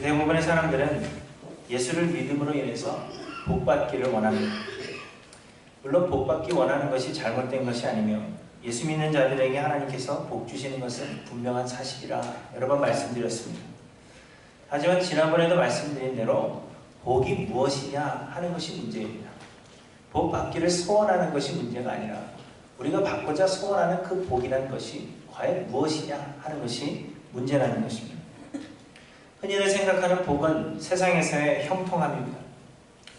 대부분의 사람들은 예수를 믿음으로 인해서 복받기를 원합니다. 물론 복받기 원하는 것이 잘못된 것이 아니며 예수 믿는 자들에게 하나님께서 복 주시는 것은 분명한 사실이라 여러 번 말씀드렸습니다. 하지만 지난번에도 말씀드린 대로 복이 무엇이냐 하는 것이 문제입니다. 복 받기를 소원하는 것이 문제가 아니라 우리가 받고자 소원하는 그 복이라는 것이 과연 무엇이냐 하는 것이 문제라는 것입니다. 흔히들 생각하는 복은 세상에서의 형통함입니다.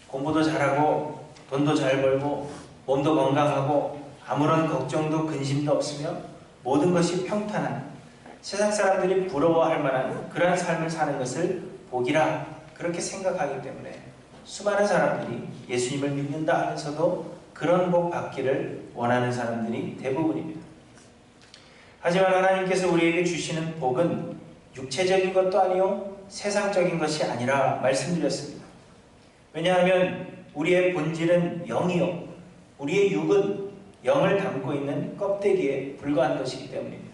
공부도 잘하고 돈도 잘 벌고 몸도 건강하고 아무런 걱정도 근심도 없으며 모든 것이 평탄한 세상 사람들이 부러워할 만한 그러한 삶을 사는 것을 복이라 그렇게 생각하기 때문에 수많은 사람들이 예수님을 믿는다 하면서도 그런 복 받기를 원하는 사람들이 대부분입니다. 하지만 하나님께서 우리에게 주시는 복은 육체적인 것도 아니요 세상적인 것이 아니라 말씀드렸습니다. 왜냐하면 우리의 본질은 영이요 우리의 육은 영을 담고 있는 껍데기에 불과한 것이기 때문입니다.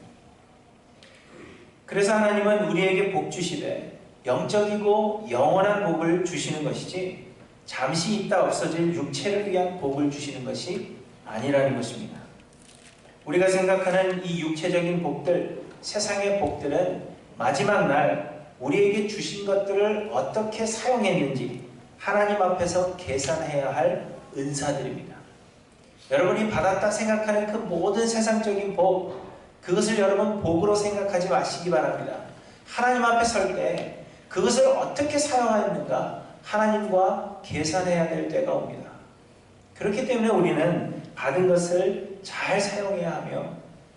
그래서 하나님은 우리에게 복 주시되 영적이고 영원한 복을 주시는 것이지 잠시 있다 없어질 육체를 위한 복을 주시는 것이 아니라는 것입니다. 우리가 생각하는 이 육체적인 복들, 세상의 복들은 마지막 날 우리에게 주신 것들을 어떻게 사용했는지 하나님 앞에서 계산해야 할 은사들입니다. 여러분이 받았다 생각하는 그 모든 세상적인 복, 그것을 여러분 복으로 생각하지 마시기 바랍니다. 하나님 앞에 설 때 그것을 어떻게 사용하였는가 하나님과 계산해야 될 때가 옵니다. 그렇기 때문에 우리는 받은 것을 잘 사용해야 하며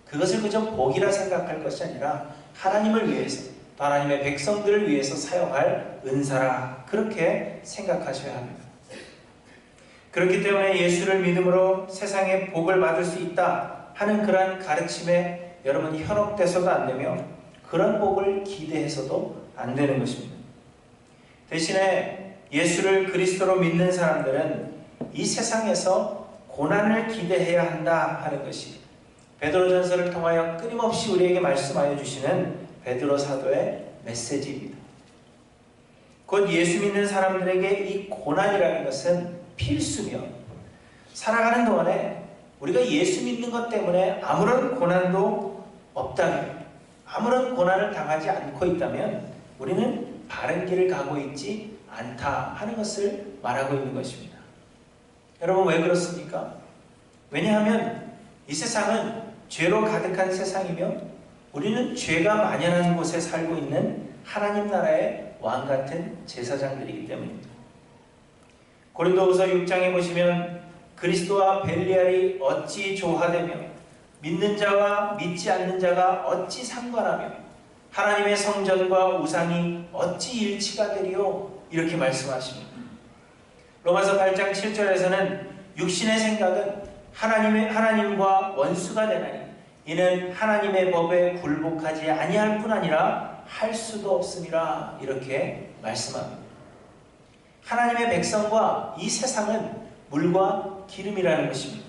그것을 그저 복이라 생각할 것이 아니라 하나님을 위해서 또 하나님의 백성들을 위해서 사용할 은사라 그렇게 생각하셔야 합니다. 그렇기 때문에 예수를 믿음으로 세상에 복을 받을 수 있다 하는 그러한 가르침에 여러분이 현혹돼서도 안 되며 그런 복을 기대해서도 안 되는 것입니다. 대신에 예수를 그리스도로 믿는 사람들은 이 세상에서 고난을 기대해야 한다 하는 것이 베드로전서를 통하여 끊임없이 우리에게 말씀하여 주시는 베드로 사도의 메시지입니다. 곧 예수 믿는 사람들에게 이 고난이라는 것은 필수며 살아가는 동안에 우리가 예수 믿는 것 때문에 아무런 고난도 없다면 아무런 고난을 당하지 않고 있다면 우리는 바른 길을 가고 있지 않다 하는 것을 말하고 있는 것입니다. 여러분 왜 그렇습니까? 왜냐하면 이 세상은 죄로 가득한 세상이며 우리는 죄가 만연한 곳에 살고 있는 하나님 나라의 왕같은 제사장들이기 때문입니다. 고린도후서 6장에 보시면 그리스도와 벨리알이 어찌 조화되며 믿는 자와 믿지 않는 자가 어찌 상관하며 하나님의 성전과 우상이 어찌 일치가 되리요 이렇게 말씀하십니다. 로마서 8장 7절에서는 육신의 생각은 하나님과 원수가 되나니 이는 하나님의 법에 굴복하지 아니할 뿐 아니라 할 수도 없음이라 이렇게 말씀합니다. 하나님의 백성과 이 세상은 물과 기름이라는 것입니다.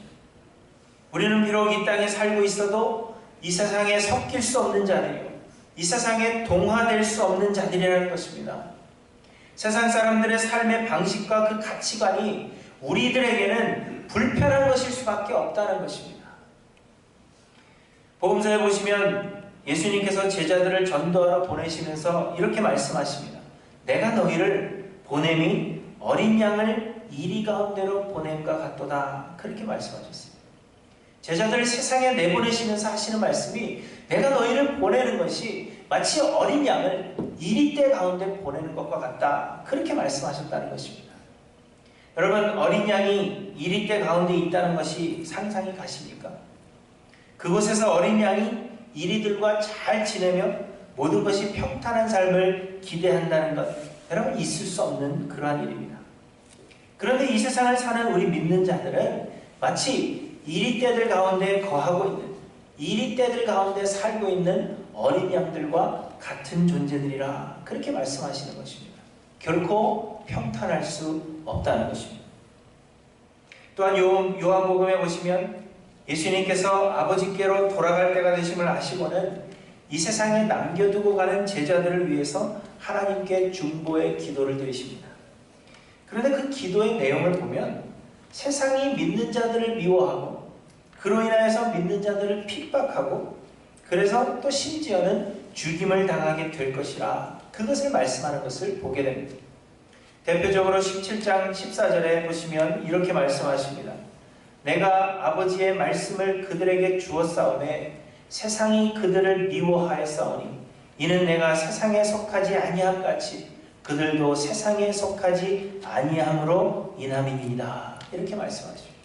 우리는 비록 이 땅에 살고 있어도 이 세상에 섞일 수 없는 자들이요 이 세상에 동화될 수 없는 자들이라는 것입니다. 세상 사람들의 삶의 방식과 그 가치관이 우리들에게는 불편한 것일 수밖에 없다는 것입니다. 복음서에 보시면 예수님께서 제자들을 전도하러 보내시면서 이렇게 말씀하십니다. 내가 너희를 보냄이 어린 양을 이리 가운데로 보냄과 같도다. 그렇게 말씀하셨습니다. 제자들을 세상에 내보내시면서 하시는 말씀이 내가 너희를 보내는 것이 마치 어린 양을 이리떼 가운데 보내는 것과 같다. 그렇게 말씀하셨다는 것입니다. 여러분 어린 양이 이리떼 가운데 있다는 것이 상상이 가십니까? 그곳에서 어린 양이 이리들과 잘 지내며 모든 것이 평탄한 삶을 기대한다는 것 여러분 있을 수 없는 그러한 일입니다. 그런데 이 세상을 사는 우리 믿는 자들은 마치 이리떼들 가운데 거하고 있는 이리떼들 가운데 살고 있는 어린 양들과 같은 존재들이라 그렇게 말씀하시는 것입니다. 결코 평탄할 수 없다는 것입니다. 또한 요한복음에 보시면 예수님께서 아버지께로 돌아갈 때가 되심을 아시고는 이 세상에 남겨두고 가는 제자들을 위해서 하나님께 중보의 기도를 드리십니다. 그런데 그 기도의 내용을 보면 세상이 믿는 자들을 미워하고 그로 인하여서 믿는 자들을 핍박하고 그래서 또 심지어는 죽임을 당하게 될 것이라 그것을 말씀하는 것을 보게 됩니다. 대표적으로 17장 14절에 보시면 이렇게 말씀하십니다. 내가 아버지의 말씀을 그들에게 주었사오매 세상이 그들을 미워하였사오니 이는 내가 세상에 속하지 아니함 같이 그들도 세상에 속하지 아니함으로 인함이니이다. 이렇게 말씀하십니다.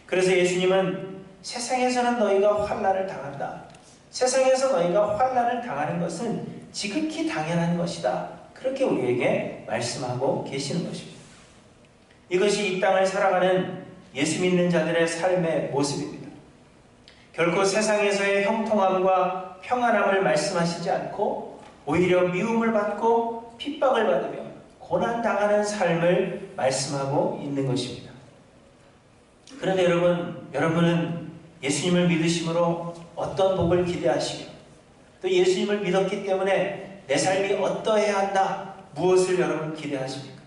그래서 예수님은 세상에서는 너희가 환난을 당한다. 세상에서 너희가 환난을 당하는 것은 지극히 당연한 것이다. 그렇게 우리에게 말씀하고 계시는 것입니다. 이것이 이 땅을 살아가는 예수 믿는 자들의 삶의 모습입니다. 결코 세상에서의 형통함과 평안함을 말씀하시지 않고 오히려 미움을 받고 핍박을 받으며 고난당하는 삶을 말씀하고 있는 것입니다. 그런데 여러분은 예수님을 믿으심으로 어떤 복을 기대하시며 또 예수님을 믿었기 때문에 내 삶이 어떠해야 한다, 무엇을 여러분 기대하십니까?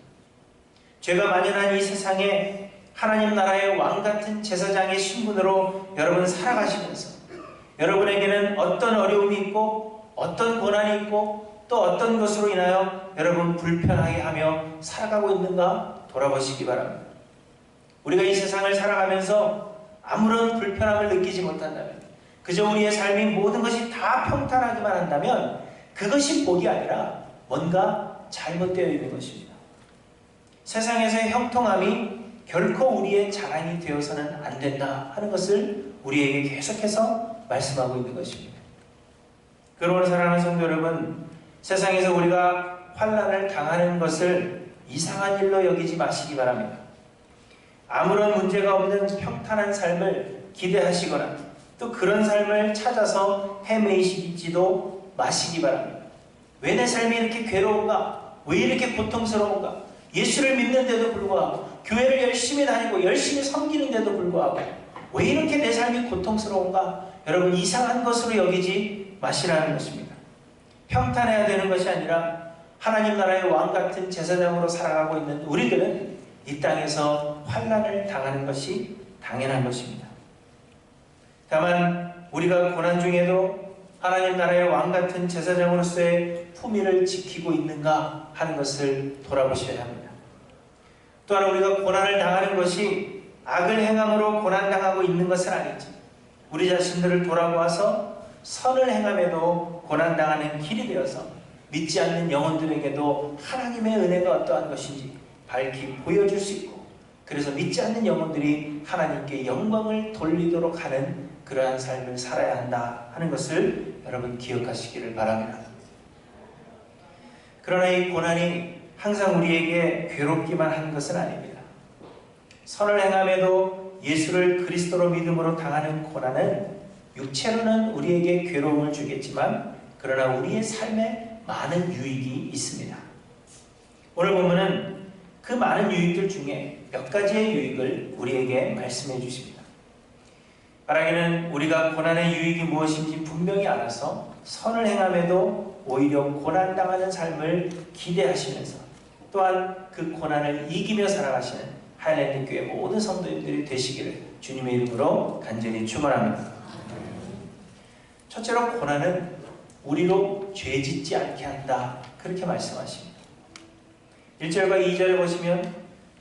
죄가 만연한 이 세상에 하나님 나라의 왕같은 제사장의 신분으로 여러분 살아가시면서 여러분에게는 어떤 어려움이 있고 어떤 고난이 있고 또 어떤 것으로 인하여 여러분 불편하게 하며 살아가고 있는가 돌아보시기 바랍니다. 우리가 이 세상을 살아가면서 아무런 불편함을 느끼지 못한다면 그저 우리의 삶이 모든 것이 다 평탄하기만 한다면 그것이 복이 아니라 뭔가 잘못되어 있는 것입니다. 세상에서의 형통함이 결코 우리의 자랑이 되어서는 안 된다 하는 것을 우리에게 계속해서 말씀하고 있는 것입니다. 그러므로 사랑하는 성도 여러분, 세상에서 우리가 환난을 당하는 것을 이상한 일로 여기지 마시기 바랍니다. 아무런 문제가 없는 평탄한 삶을 기대하시거나 또 그런 삶을 찾아서 헤매이시지도 마시기 바랍니다. 왜 내 삶이 이렇게 괴로운가? 왜 이렇게 고통스러운가? 예수를 믿는데도 불구하고 교회를 열심히 다니고 열심히 섬기는데도 불구하고 왜 이렇게 내 삶이 고통스러운가? 여러분 이상한 것으로 여기지 마시라는 것입니다. 평탄해야 되는 것이 아니라 하나님 나라의 왕같은 제사장으로 살아가고 있는 우리들은 이 땅에서 환난을 당하는 것이 당연한 것입니다. 다만 우리가 고난 중에도 하나님 나라의 왕같은 제사장으로서의 품위를 지키고 있는가 하는 것을 돌아보셔야 합니다. 또한 우리가 고난을 당하는 것이 악을 행함으로 고난당하고 있는 것은 아닌지 우리 자신들을 돌아보아서 선을 행함에도 고난당하는 길이 되어서 믿지 않는 영혼들에게도 하나님의 은혜가 어떠한 것인지 밝히 보여줄 수 있고 그래서 믿지 않는 영혼들이 하나님께 영광을 돌리도록 하는 그러한 삶을 살아야 한다 하는 것을 여러분 기억하시기를 바랍니다. 그러나 이 고난이 항상 우리에게 괴롭기만 한 것은 아닙니다. 선을 행함에도 예수를 그리스도로 믿음으로 당하는 고난은 육체로는 우리에게 괴로움을 주겠지만 그러나 우리의 삶에 많은 유익이 있습니다. 오늘 보면은 그 많은 유익들 중에 몇 가지의 유익을 우리에게 말씀해 주십니다. 바라기는 우리가 고난의 유익이 무엇인지 분명히 알아서 선을 행함에도 오히려 고난당하는 삶을 기대하시면서 또한 그 고난을 이기며 살아가시는 하이랜드 교회 모든 성도님들이 되시기를 주님의 이름으로 간절히 축원합니다. 첫째로 고난은 우리로 죄짓지 않게 한다 그렇게 말씀하십니다. 1절과 2절을 보시면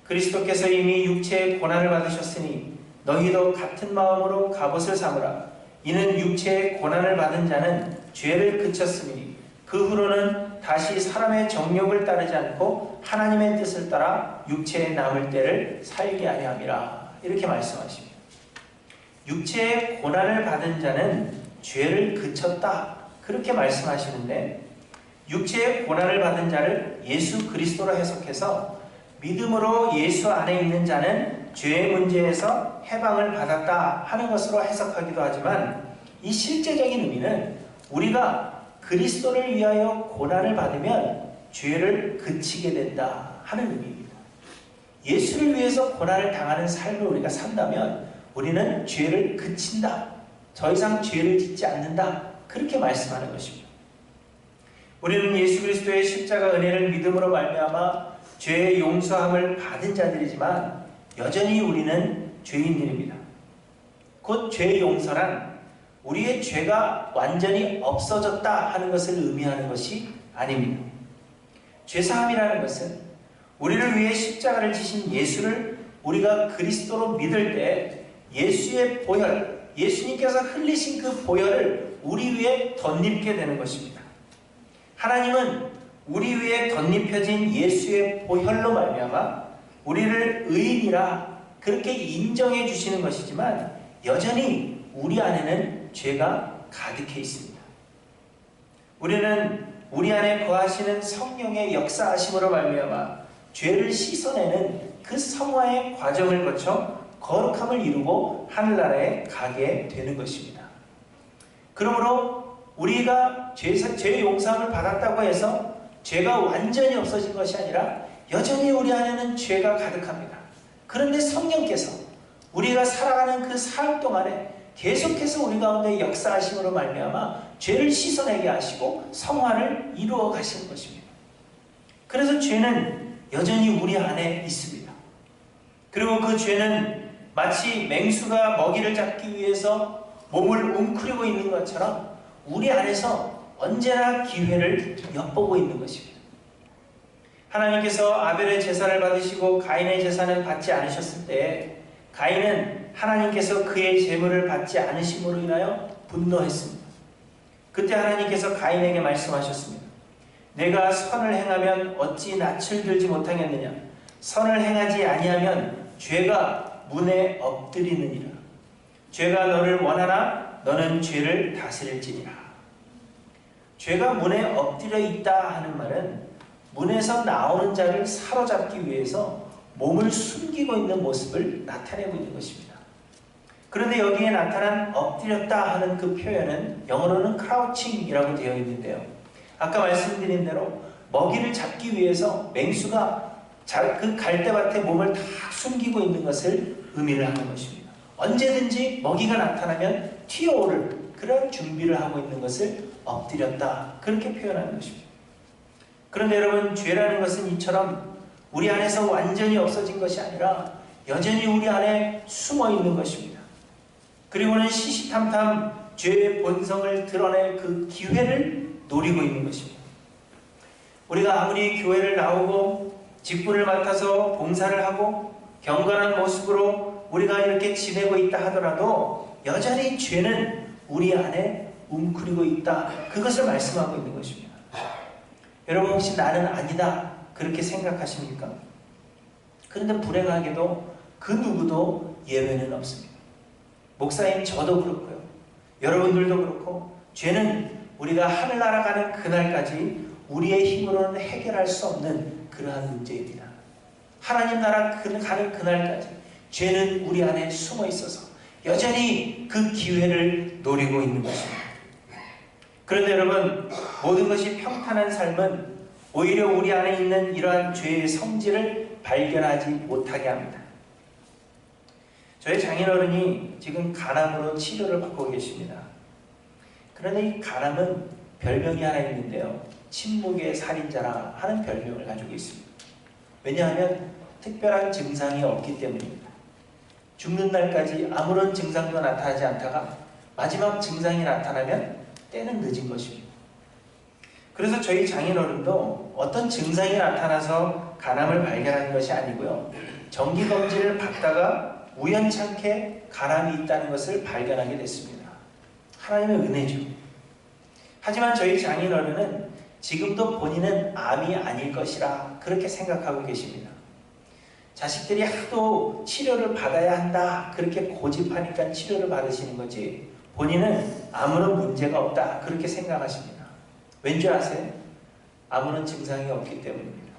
그리스도께서 이미 육체의 고난을 받으셨으니 너희도 같은 마음으로 갑옷을 삼으라. 이는 육체의 고난을 받은 자는 죄를 그쳤으니 그 후로는 다시 사람의 정욕을 따르지 않고 하나님의 뜻을 따라 육체에 남을 때를 살게 하려 함이라. 이렇게 말씀하십니다. 육체의 고난을 받은 자는 죄를 그쳤다 그렇게 말씀하시는데 육체의 고난을 받은 자를 예수 그리스도로 해석해서 믿음으로 예수 안에 있는 자는 죄의 문제에서 해방을 받았다 하는 것으로 해석하기도 하지만 이 실제적인 의미는 우리가 그리스도를 위하여 고난을 받으면 죄를 그치게 된다 하는 의미입니다. 예수를 위해서 고난을 당하는 삶을 우리가 산다면 우리는 죄를 그친다. 더 이상 죄를 짓지 않는다. 그렇게 말씀하는 것입니다. 우리는 예수 그리스도의 십자가 은혜를 믿음으로 말미암아 죄의 용서함을 받은 자들이지만 여전히 우리는 죄인들입니다. 곧 죄의 용서란 우리의 죄가 완전히 없어졌다 하는 것을 의미하는 것이 아닙니다. 죄사함이라는 것은 우리를 위해 십자가를 지신 예수를 우리가 그리스도로 믿을 때 예수의 보혈, 예수님께서 흘리신 그 보혈을 우리 위에 덧입게 되는 것입니다. 하나님은 우리 위에 덧입혀진 예수의 보혈로 말미암아 우리를 의인이라 그렇게 인정해 주시는 것이지만 여전히 우리 안에는 죄가 가득해 있습니다. 우리는 우리 안에 거하시는 성령의 역사하심으로 말미암아 죄를 씻어내는 그 성화의 과정을 거쳐 거룩함을 이루고 하늘나라에 가게 되는 것입니다. 그러므로 우리가 죄 용서함을 받았다고 해서 죄가 완전히 없어진 것이 아니라 여전히 우리 안에는 죄가 가득합니다. 그런데 성령께서 우리가 살아가는 그 삶 동안에 계속해서 우리 가운데 역사하심으로 말미암아 죄를 씻어내게 하시고 성화를 이루어 가시는 것입니다. 그래서 죄는 여전히 우리 안에 있습니다. 그리고 그 죄는 마치 맹수가 먹이를 잡기 위해서 몸을 웅크리고 있는 것처럼 우리 안에서 언제나 기회를 엿보고 있는 것입니다. 하나님께서 아벨의 제사를 받으시고 가인의 제사는 받지 않으셨을 때 가인은 하나님께서 그의 제물을 받지 않으심으로 인하여 분노했습니다. 그때 하나님께서 가인에게 말씀하셨습니다. 내가 선을 행하면 어찌 낯을 들지 못하겠느냐. 선을 행하지 아니하면 죄가 문에 엎드리느니라. 죄가 너를 원하나 너는 죄를 다스릴지니라. 죄가 문에 엎드려 있다 하는 말은 문에서 나오는 자를 사로잡기 위해서 몸을 숨기고 있는 모습을 나타내고 있는 것입니다. 그런데 여기에 나타난 엎드렸다 하는 그 표현은 영어로는 크라우칭이라고 되어 있는데요. 아까 말씀드린 대로 먹이를 잡기 위해서 맹수가 그 갈대밭에 몸을 다 숨기고 있는 것을 의미를 하는 것입니다. 언제든지 먹이가 나타나면 튀어오를 그런 준비를 하고 있는 것을 엎드렸다 그렇게 표현하는 것입니다. 그런데 여러분, 죄라는 것은 이처럼 우리 안에서 완전히 없어진 것이 아니라 여전히 우리 안에 숨어 있는 것입니다. 그리고는 시시탐탐 죄의 본성을 드러낼 그 기회를 노리고 있는 것입니다. 우리가 아무리 교회를 나오고 직분을 맡아서 봉사를 하고 경건한 모습으로 우리가 이렇게 지내고 있다 하더라도 여전히 죄는 우리 안에 웅크리고 있다. 그것을 말씀하고 있는 것입니다. 여러분, 혹시 나는 아니다 그렇게 생각하십니까? 그런데 불행하게도 그 누구도 예외는 없습니다. 목사인 저도 그렇고요. 여러분들도 그렇고 죄는 우리가 하늘나라 가는 그날까지 우리의 힘으로는 해결할 수 없는 그러한 문제입니다. 하나님 나라 가는 그날까지 죄는 우리 안에 숨어 있어서 여전히 그 기회를 노리고 있는 것입니다. 그런데 여러분, 모든 것이 평탄한 삶은 오히려 우리 안에 있는 이러한 죄의 성질을 발견하지 못하게 합니다. 저희 장인어른이 지금 간암으로 치료를 받고 계십니다. 그런데 이 간암은 별명이 하나 있는데요. 침묵의 살인자라 하는 별명을 가지고 있습니다. 왜냐하면 특별한 증상이 없기 때문입니다. 죽는 날까지 아무런 증상도 나타나지 않다가 마지막 증상이 나타나면 때는 늦은 것입니다. 그래서 저희 장인어른도 어떤 증상이 나타나서 간암을 발견한 것이 아니고요. 정기검진을 받다가 우연찮게 간암이 있다는 것을 발견하게 됐습니다. 하나님의 은혜죠. 하지만 저희 장인어른은 지금도 본인은 암이 아닐 것이라 그렇게 생각하고 계십니다. 자식들이 하도 치료를 받아야 한다 그렇게 고집하니까 치료를 받으시는 거지 본인은 아무런 문제가 없다 그렇게 생각하십니다. 왠지 아세요? 아무런 증상이 없기 때문입니다.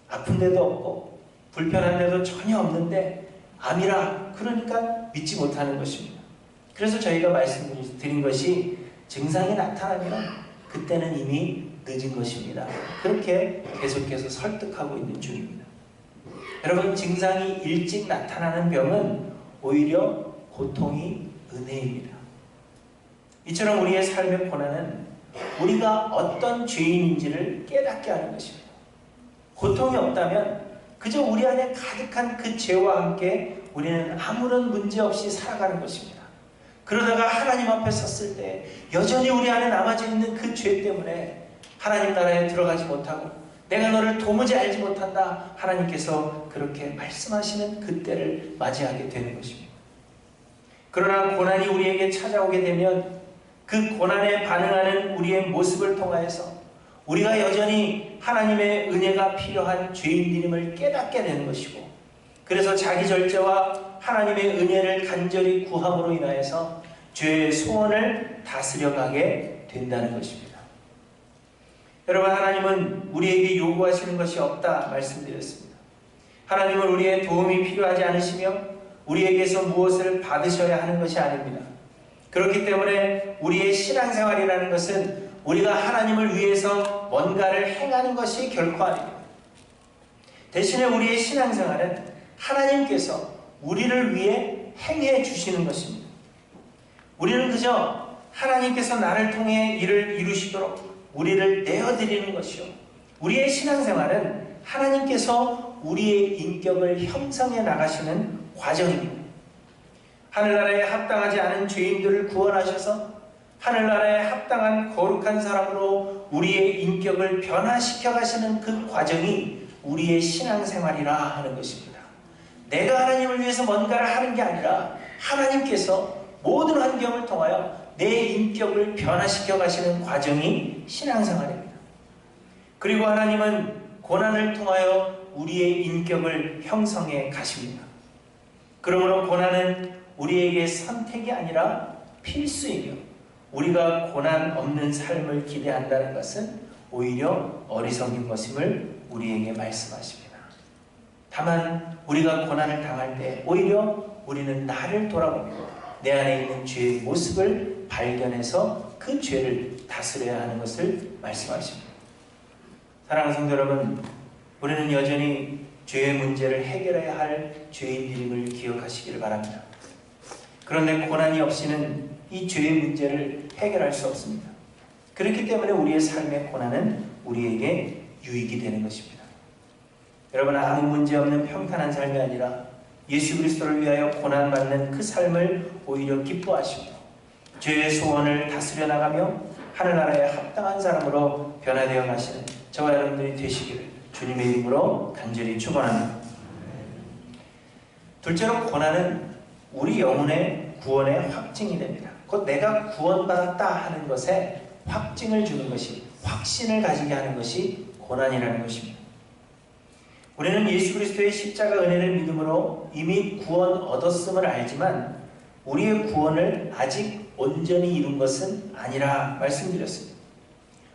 아픈 데도 없고 불편한 데도 전혀 없는데 암이라 그러니까 믿지 못하는 것입니다. 그래서 저희가 말씀드린 것이 증상이 나타나면 그때는 이미 늦은 것입니다. 그렇게 계속해서 설득하고 있는 중입니다. 여러분, 증상이 일찍 나타나는 병은 오히려 고통이 은혜입니다. 이처럼 우리의 삶의 고난은 우리가 어떤 죄인인지를 깨닫게 하는 것입니다. 고통이 없다면 그저 우리 안에 가득한 그 죄와 함께 우리는 아무런 문제 없이 살아가는 것입니다. 그러다가 하나님 앞에 섰을 때 여전히 우리 안에 남아져 있는 그 죄 때문에 하나님 나라에 들어가지 못하고 내가 너를 도무지 알지 못한다, 하나님께서 그렇게 말씀하시는 그때를 맞이하게 되는 것입니다. 그러나 고난이 우리에게 찾아오게 되면 그 고난에 반응하는 우리의 모습을 통하여서 우리가 여전히 하나님의 은혜가 필요한 죄인들임을 깨닫게 되는 것이고, 그래서 자기 절제와 하나님의 은혜를 간절히 구함으로 인하여서 죄의 소원을 다스려가게 된다는 것입니다. 여러분, 하나님은 우리에게 요구하시는 것이 없다 말씀드렸습니다. 하나님은 우리의 도움이 필요하지 않으시며 우리에게서 무엇을 받으셔야 하는 것이 아닙니다. 그렇기 때문에 우리의 신앙생활이라는 것은 우리가 하나님을 위해서 뭔가를 행하는 것이 결코 아닙니다. 대신에 우리의 신앙생활은 하나님께서 우리를 위해 행해 주시는 것입니다. 우리는 그저 하나님께서 나를 통해 일을 이루시도록 우리를 내어드리는 것이요, 우리의 신앙생활은 하나님께서 우리의 인격을 형성해 나가시는 과정입니다. 하늘나라에 합당하지 않은 죄인들을 구원하셔서 하늘나라에 합당한 거룩한 사람으로 우리의 인격을 변화시켜 가시는 그 과정이 우리의 신앙생활이라 하는 것입니다. 내가 하나님을 위해서 뭔가를 하는 게 아니라 하나님께서 모든 환경을 통하여 내 인격을 변화시켜 가시는 과정이 신앙생활입니다. 그리고 하나님은 고난을 통하여 우리의 인격을 형성해 가십니다. 그러므로 고난은 우리에게 선택이 아니라 필수이며 우리가 고난 없는 삶을 기대한다는 것은 오히려 어리석인 것임을 우리에게 말씀하십니다. 다만 우리가 고난을 당할 때 오히려 우리는 나를 돌아보며 내 안에 있는 죄의 모습을 발견해서 그 죄를 다스려야 하는 것을 말씀하십니다. 사랑하는 성도 여러분, 우리는 여전히 죄의 문제를 해결해야 할 죄인들임을 기억하시기를 바랍니다. 그런데 고난이 없이는 이 죄의 문제를 해결할 수 없습니다. 그렇기 때문에 우리의 삶의 고난은 우리에게 유익이 되는 것입니다. 여러분, 아무 문제 없는 평탄한 삶이 아니라 예수 그리스도를 위하여 고난받는 그 삶을 오히려 기뻐하시고 죄의 소원을 다스려 나가며 하늘나라에 합당한 사람으로 변화되어 가시는 저와 여러분들이 되시기를 주님의 이름으로 간절히 축원합니다. 둘째로, 고난은 우리 영혼의 구원의 확증이 됩니다. 곧 내가 구원받았다 하는 것에 확증을 주는 것이, 확신을 가지게 하는 것이 고난이라는 것입니다. 우리는 예수 그리스도의 십자가 은혜를 믿음으로 이미 구원 얻었음을 알지만 우리의 구원을 아직 온전히 이룬 것은 아니라 말씀드렸습니다.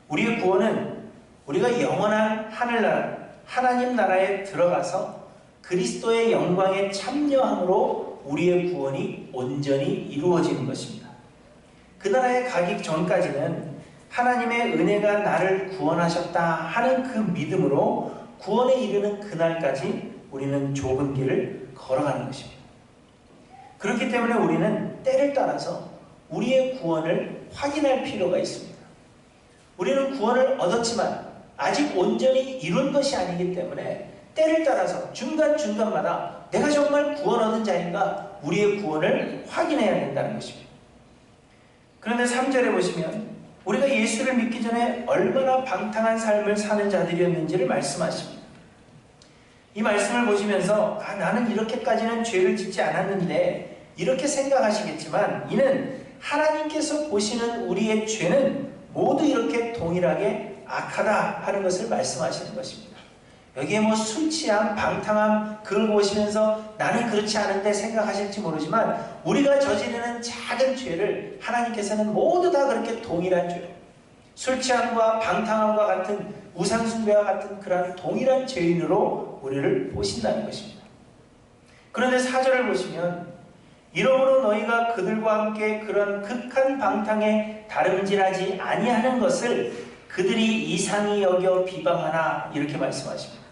우리의 구원은 우리가 영원한 하늘나라, 하나님 나라에 들어가서 그리스도의 영광에 참여함으로 우리의 구원이 온전히 이루어지는 것입니다. 그 나라에 가기 전까지는 하나님의 은혜가 나를 구원하셨다 하는 그 믿음으로 구원에 이르는 그날까지 우리는 좁은 길을 걸어가는 것입니다. 그렇기 때문에 우리는 때를 따라서 우리의 구원을 확인할 필요가 있습니다. 우리는 구원을 얻었지만 아직 온전히 이룬 것이 아니기 때문에 때를 따라서 중간중간마다 내가 정말 구원 얻은 자인가 우리의 구원을 확인해야 된다는 것입니다. 그런데 3절에 보시면 우리가 예수를 믿기 전에 얼마나 방탕한 삶을 사는 자들이었는지를 말씀하십니다. 이 말씀을 보시면서 나는 이렇게까지는 죄를 짓지 않았는데 이렇게 생각하시겠지만 이는 하나님께서 보시는 우리의 죄는 모두 이렇게 동일하게 악하다 하는 것을 말씀하시는 것입니다. 여기에 술 취함, 방탕함 그걸 보시면서 나는 그렇지 않은데 생각하실지 모르지만 우리가 저지르는 작은 죄를 하나님께서는 모두 다 그렇게 동일한 죄, 술 취함과 방탕함과 같은 우상숭배와 같은 그러한 동일한 죄인으로 우리를 보신다는 것입니다. 그런데 4절을 보시면 이러므로 너희가 그들과 함께 그런 극한 방탕에 다름질하지 아니하는 것을 그들이 이상히 여겨 비방하나 이렇게 말씀하십니다.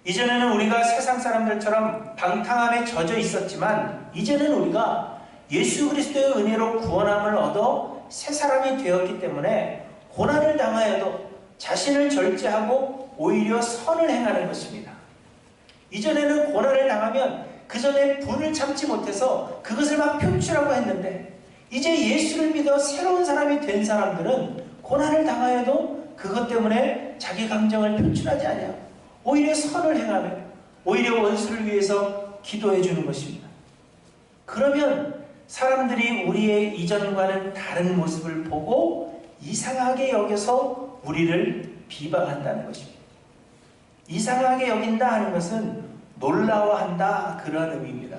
이전에는 우리가 세상 사람들처럼 방탕함에 젖어 있었지만 이제는 우리가 예수 그리스도의 은혜로 구원함을 얻어 새 사람이 되었기 때문에 고난을 당하여도 자신을 절제하고 오히려 선을 행하는 것입니다. 이전에는 고난을 당하면 그 전에 분을 참지 못해서 그것을 막 표출하고 했는데, 이제 예수를 믿어 새로운 사람이 된 사람들은 고난을 당하여도 그것 때문에 자기 감정을 표출하지 아니하고 오히려 선을 행하며 오히려 원수를 위해서 기도해 주는 것입니다. 그러면 사람들이 우리의 이전과는 다른 모습을 보고 이상하게 여겨서 우리를 비방한다는 것입니다. 이상하게 여긴다 하는 것은 놀라워한다, 그런 의미입니다.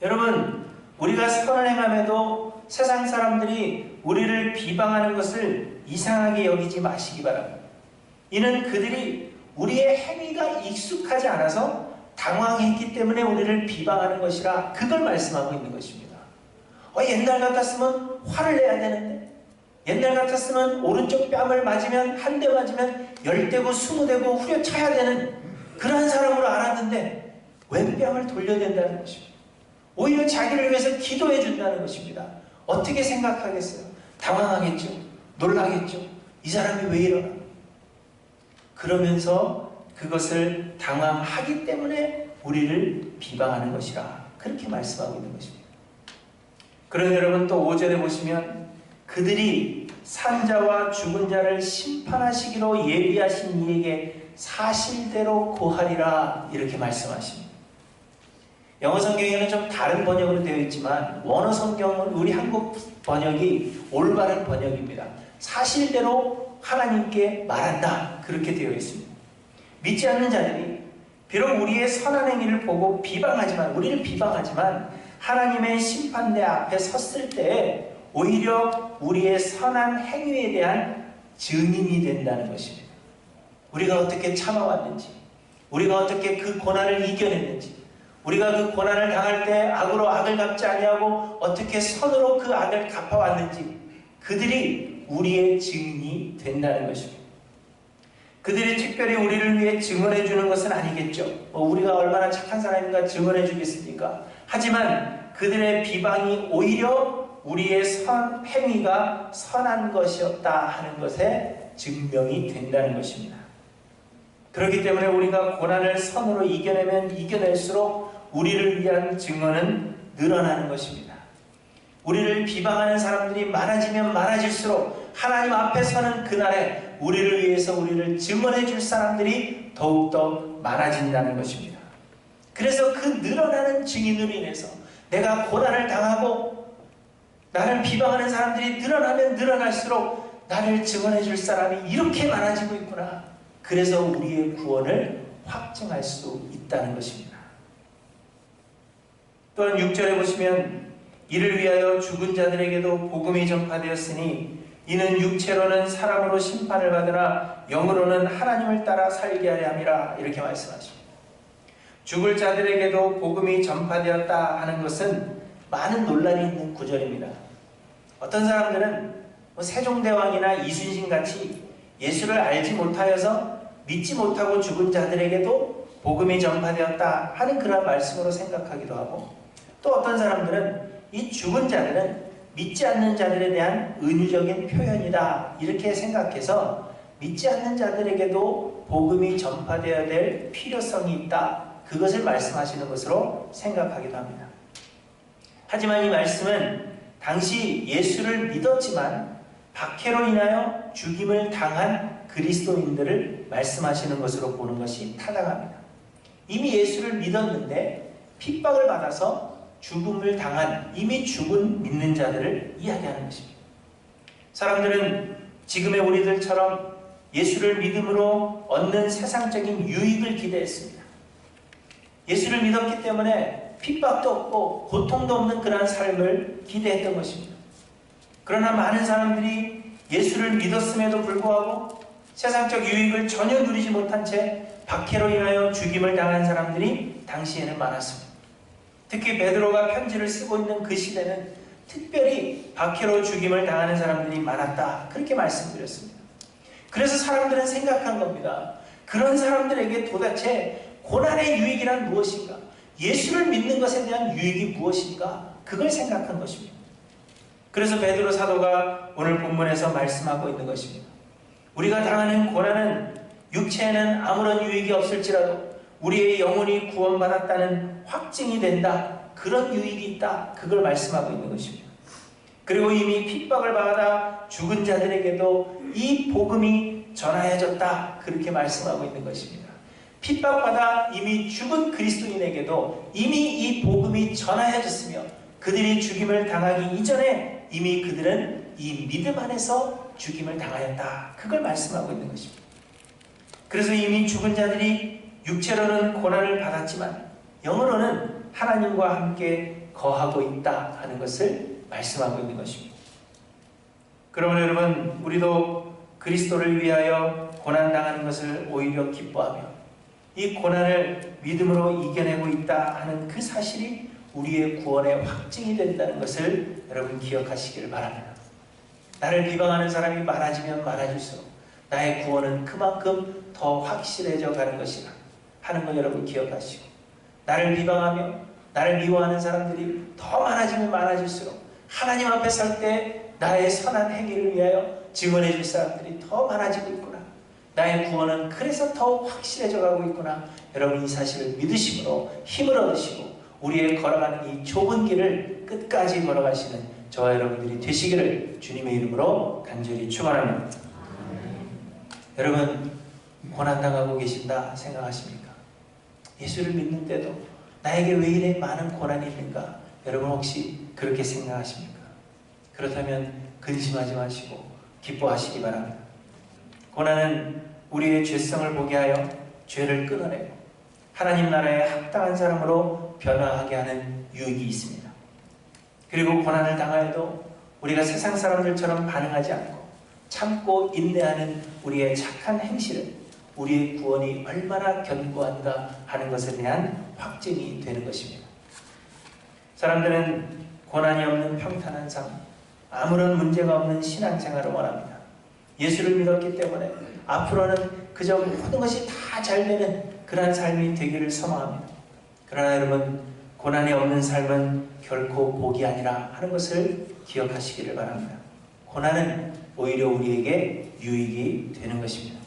여러분, 우리가 선을 행함에도 세상 사람들이 우리를 비방하는 것을 이상하게 여기지 마시기 바랍니다. 이는 그들이 우리의 행위가 익숙하지 않아서 당황했기 때문에 우리를 비방하는 것이라, 그걸 말씀하고 있는 것입니다. 옛날 같았으면 화를 내야 되는데, 옛날 같았으면 오른쪽 뺨을 맞으면, 한 대 맞으면 10대고 20대고 후려쳐야 되는 그러한 사람으로 알았는데 왼뺨을 돌려댄다는 것입니다. 오히려 자기를 위해서 기도해 준다는 것입니다. 어떻게 생각하겠어요? 당황하겠죠? 놀라겠죠? 이 사람이 왜 이러나? 그러면서 그것을 당황하기 때문에 우리를 비방하는 것이라, 그렇게 말씀하고 있는 것입니다. 그런데 여러분, 또 5절에 보시면 그들이 산자와 죽은 자를 심판하시기로 예비하신 이에게 사실대로 고하리라, 이렇게 말씀하십니다. 영어 성경에는 좀 다른 번역으로 되어 있지만 원어 성경은 우리 한국 번역이 올바른 번역입니다. 사실대로 하나님께 말한다, 그렇게 되어 있습니다. 믿지 않는 자들이 비록 우리의 선한 행위를 보고 우리를 비방하지만 하나님의 심판대 앞에 섰을 때 오히려 우리의 선한 행위에 대한 증인이 된다는 것입니다. 우리가 어떻게 참아왔는지, 우리가 어떻게 그 고난을 이겨냈는지, 우리가 그 고난을 당할 때 악으로 악을 갚지 아니하고 어떻게 선으로 그 악을 갚아왔는지, 그들이 우리의 증인이 된다는 것입니다. 그들이 특별히 우리를 위해 증언해 주는 것은 아니겠죠. 우리가 얼마나 착한 사람인가 증언해 주겠습니까? 하지만 그들의 비방이 오히려 우리의 행위가 선한 것이었다 하는 것에 증명이 된다는 것입니다. 그렇기 때문에 우리가 고난을 선으로 이겨내면 이겨낼수록 우리를 위한 증언은 늘어나는 것입니다. 우리를 비방하는 사람들이 많아지면 많아질수록 하나님 앞에 서는 그날에 우리를 위해서 우리를 증언해 줄 사람들이 더욱더 많아진다는 것입니다. 그래서 그 늘어나는 증인으로 인해서 내가 고난을 당하고 나를 비방하는 사람들이 늘어나면 늘어날수록 나를 증언해 줄 사람이 이렇게 많아지고 있구나. 그래서 우리의 구원을 확증할 수 있다는 것입니다. 또한 6절에 보시면 이를 위하여 죽은 자들에게도 복음이 전파되었으니 이는 육체로는 사람으로 심판을 받으나 영으로는 하나님을 따라 살게 하려 함이라, 이렇게 말씀하십니다. 죽을 자들에게도 복음이 전파되었다 하는 것은 많은 논란이 있는 구절입니다. 어떤 사람들은 세종대왕이나 이순신 같이 예수를 알지 못하여서 믿지 못하고 죽은 자들에게도 복음이 전파되었다 하는 그런 말씀으로 생각하기도 하고, 또 어떤 사람들은 이 죽은 자들은 믿지 않는 자들에 대한 은유적인 표현이다, 이렇게 생각해서 믿지 않는 자들에게도 복음이 전파되어야 될 필요성이 있다, 그것을 말씀하시는 것으로 생각하기도 합니다. 하지만 이 말씀은 당시 예수를 믿었지만 박해로 인하여 죽임을 당한 그리스도인들을 말씀하시는 것으로 보는 것이 타당합니다. 이미 예수를 믿었는데 핍박을 받아서 죽음을 당한 이미 죽은 믿는 자들을 이야기하는 것입니다. 사람들은 지금의 우리들처럼 예수를 믿음으로 얻는 세상적인 유익을 기대했습니다. 예수를 믿었기 때문에 핍박도 없고 고통도 없는 그러한 삶을 기대했던 것입니다. 그러나 많은 사람들이 예수를 믿었음에도 불구하고 세상적 유익을 전혀 누리지 못한 채 박해로 인하여 죽임을 당한 사람들이 당시에는 많았습니다. 특히 베드로가 편지를 쓰고 있는 그 시대는 특별히 박해로 죽임을 당하는 사람들이 많았다, 그렇게 말씀드렸습니다. 그래서 사람들은 생각한 겁니다. 그런 사람들에게 도대체 고난의 유익이란 무엇인가? 예수를 믿는 것에 대한 유익이 무엇인가? 그걸 생각한 것입니다. 그래서 베드로 사도가 오늘 본문에서 말씀하고 있는 것입니다. 우리가 당하는 고난은 육체에는 아무런 유익이 없을지라도 우리의 영혼이 구원받았다는 확증이 된다. 그런 유익이 있다. 그걸 말씀하고 있는 것입니다. 그리고 이미 핍박을 받아 죽은 자들에게도 이 복음이 전하여졌다. 그렇게 말씀하고 있는 것입니다. 핍박받아 이미 죽은 그리스도인에게도 이미 이 복음이 전하여졌으며 그들이 죽임을 당하기 이전에 이미 그들은 이 믿음 안에서 죽임을 당하였다. 그걸 말씀하고 있는 것입니다. 그래서 이미 죽은 자들이 육체로는 고난을 받았지만 영으로는 하나님과 함께 거하고 있다 하는 것을 말씀하고 있는 것입니다. 그러면 여러분, 우리도 그리스도를 위하여 고난당하는 것을 오히려 기뻐하며 이 고난을 믿음으로 이겨내고 있다 하는 그 사실이 우리의 구원의 확증이 된다는 것을 여러분 기억하시기를 바랍니다. 나를 비방하는 사람이 많아지면 많아질수록 나의 구원은 그만큼 더 확실해져 가는 것이라 하는 것 여러분 기억하시고, 나를 비방하며 나를 미워하는 사람들이 더 많아지면 많아질수록 하나님 앞에 설 때 나의 선한 행위를 위하여 증언해 줄 사람들이 더 많아지고 있구나. 나의 구원은 그래서 더 확실해져 가고 있구나. 여러분 이 사실을 믿으심으로 힘을 얻으시고 우리의 걸어가는 이 좁은 길을 끝까지 걸어가시는 저와 여러분들이 되시기를 주님의 이름으로 간절히 축원합니다. 여러분 고난당하고 계신다 생각하십니까? 예수를 믿는데도 나에게 왜 이래 많은 고난이 있는가? 여러분 혹시 그렇게 생각하십니까? 그렇다면 근심하지 마시고 기뻐하시기 바랍니다. 고난은 우리의 죄성을 보게 하여 죄를 끊어내고 하나님 나라에 합당한 사람으로 변화하게 하는 유익이 있습니다. 그리고 고난을 당하여도 우리가 세상 사람들처럼 반응하지 않고 참고 인내하는 우리의 착한 행실은 우리의 구원이 얼마나 견고한가 하는 것에 대한 확증이 되는 것입니다. 사람들은 고난이 없는 평탄한 삶, 아무런 문제가 없는 신앙생활을 원합니다. 예수를 믿었기 때문에 앞으로는 그저 모든 것이 다 잘 되는 그러한 삶이 되기를 소망합니다. 그러나 여러분, 고난이 없는 삶은 결코 복이 아니라 하는 것을 기억하시기를 바랍니다. 고난은 오히려 우리에게 유익이 되는 것입니다.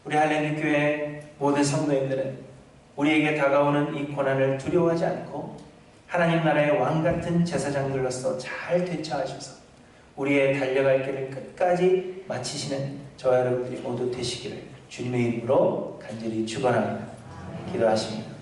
우리 할렐루야 교회 모든 성도님들은 우리에게 다가오는 이 고난을 두려워하지 않고 하나님 나라의 왕 같은 제사장들로서 잘 대처하셔서 우리의 달려갈 길을 끝까지 마치시는 저와 여러분들이 모두 되시기를 주님의 이름으로 간절히 축원합니다. 기도하십니다.